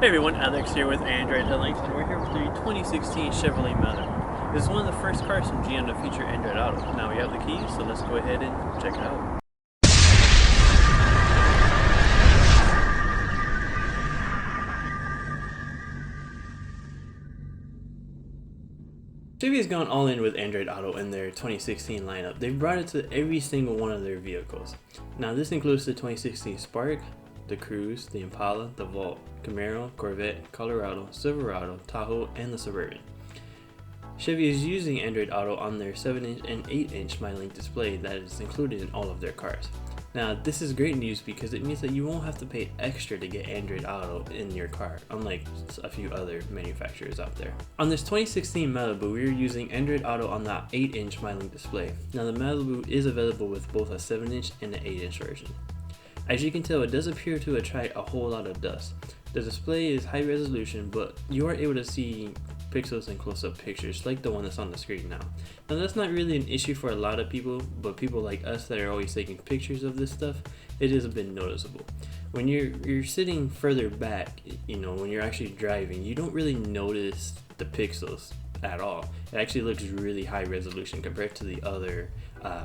Hey everyone, Alex here with Android Headlights, and we're here with the 2016 Chevrolet Malibu. This is one of the first cars from GM to feature Android Auto. Now we have the keys, so let's go ahead and check it out. Chevy has gone all in with Android Auto in their 2016 lineup. They've brought it to every single one of their vehicles. Now this includes the 2016 Spark, the Cruze, the Impala, the Volt, Camaro, Corvette, Colorado, Silverado, Tahoe, and the Suburban. Chevy is using Android Auto on their 7-inch and 8-inch MyLink display that is included in all of their cars. Now this is great news because it means that you won't have to pay extra to get Android Auto in your car, unlike a few other manufacturers out there. On this 2016 Malibu, we are using Android Auto on that 8-inch MyLink display. Now the Malibu is available with both a 7-inch and an 8-inch version. As you can tell, it does appear to attract a whole lot of dust. The display is high resolution, but you are able to see pixels in close-up pictures like the one that's on the screen now. Now that's not really an issue for a lot of people, but people like us that are always taking pictures of this stuff, it is a bit noticeable. When you're sitting further back, when you're actually driving, you don't really notice the pixels at all. It actually looks really high resolution compared to the other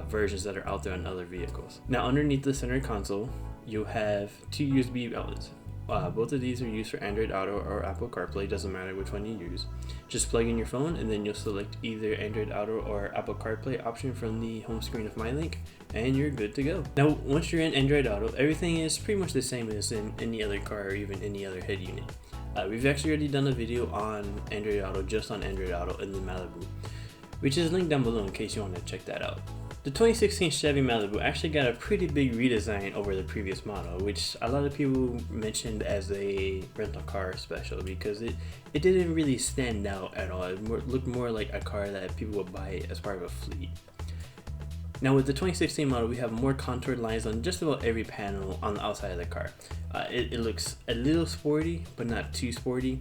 versions that are out there on other vehicles. Now underneath the center console, you have two USB outlets. Both of these are used for Android Auto or Apple CarPlay, doesn't matter which one you use. Just plug in your phone and then you'll select either Android Auto or Apple CarPlay option from the home screen of MyLink and you're good to go. Now once you're in Android Auto, everything is pretty much the same as in any other car or even any other head unit. We've actually already done a video on Android Auto, just on Android Auto in the Malibu, which is linked down below in case you want to check that out. The 2016 Chevy Malibu actually got a pretty big redesign over the previous model, which a lot of people mentioned as a rental car special because it didn't really stand out at all. It looked more like a car that people would buy as part of a fleet. Now with the 2016 model, we have more contoured lines on just about every panel on the outside of the car. It looks a little sporty, but not too sporty.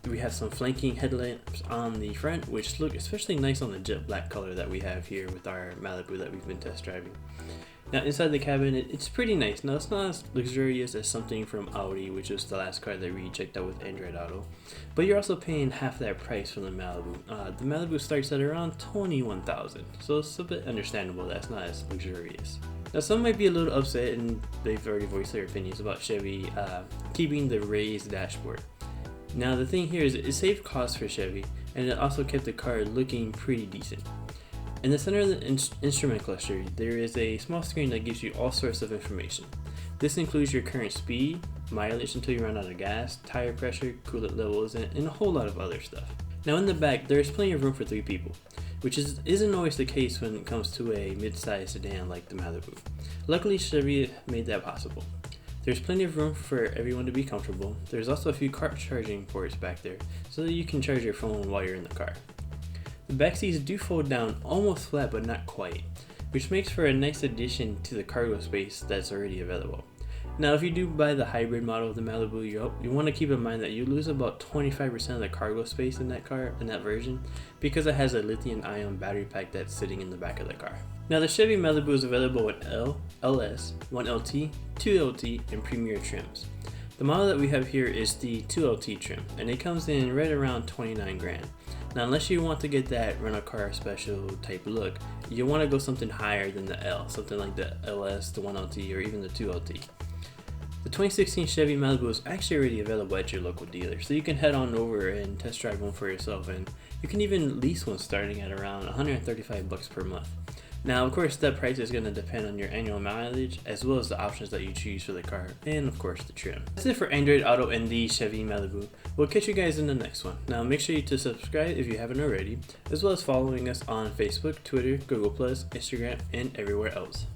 We have some flanking headlamps on the front, which look especially nice on the jet black color that we have here with our Malibu that we've been test driving. Now inside the cabin, it's pretty nice. Now it's not as luxurious as something from Audi, which was the last car that we checked out with Android Auto, but you're also paying half that price for the Malibu. The Malibu starts at around $21,000, so it's a bit understandable that's not as luxurious. Now some might be a little upset, and they've already voiced their opinions about Chevy keeping the raised dashboard. Now the thing here is it saved costs for Chevy, and it also kept the car looking pretty decent. In the center of the instrument cluster, there is a small screen that gives you all sorts of information. This includes your current speed, mileage until you run out of gas, tire pressure, coolant levels, and a whole lot of other stuff. Now in the back, there is plenty of room for 3 people, which isn't always the case when it comes to a mid-size sedan like the Malibu. Luckily, Chevy made that possible. There's plenty of room for everyone to be comfortable. There's also a few car charging ports back there so that you can charge your phone while you're in the car. The back seats do fold down almost flat but not quite, which makes for a nice addition to the cargo space that's already available. Now if you do buy the hybrid model of the Malibu, you want to keep in mind that you lose about 25% of the cargo space in that car, in that version, because it has a lithium-ion battery pack that's sitting in the back of the car. Now the Chevy Malibu is available with L, LS, 1LT, 2LT, and Premier trims. The model that we have here is the 2LT trim, and it comes in right around 29 grand. Now unless you want to get that rental car special type look, you want to go something higher than the L, something like the LS, the 1LT, or even the 2LT. The 2016 Chevy Malibu is actually already available at your local dealer, so you can head on over and test drive one for yourself, and you can even lease one starting at around $135 per month. Now of course that price is going to depend on your annual mileage as well as the options that you choose for the car and of course the trim. That's it for Android Auto and the Chevy Malibu. We'll catch you guys in the next one. Now make sure to subscribe if you haven't already, as well as following us on Facebook, Twitter, Google+, Instagram, and everywhere else.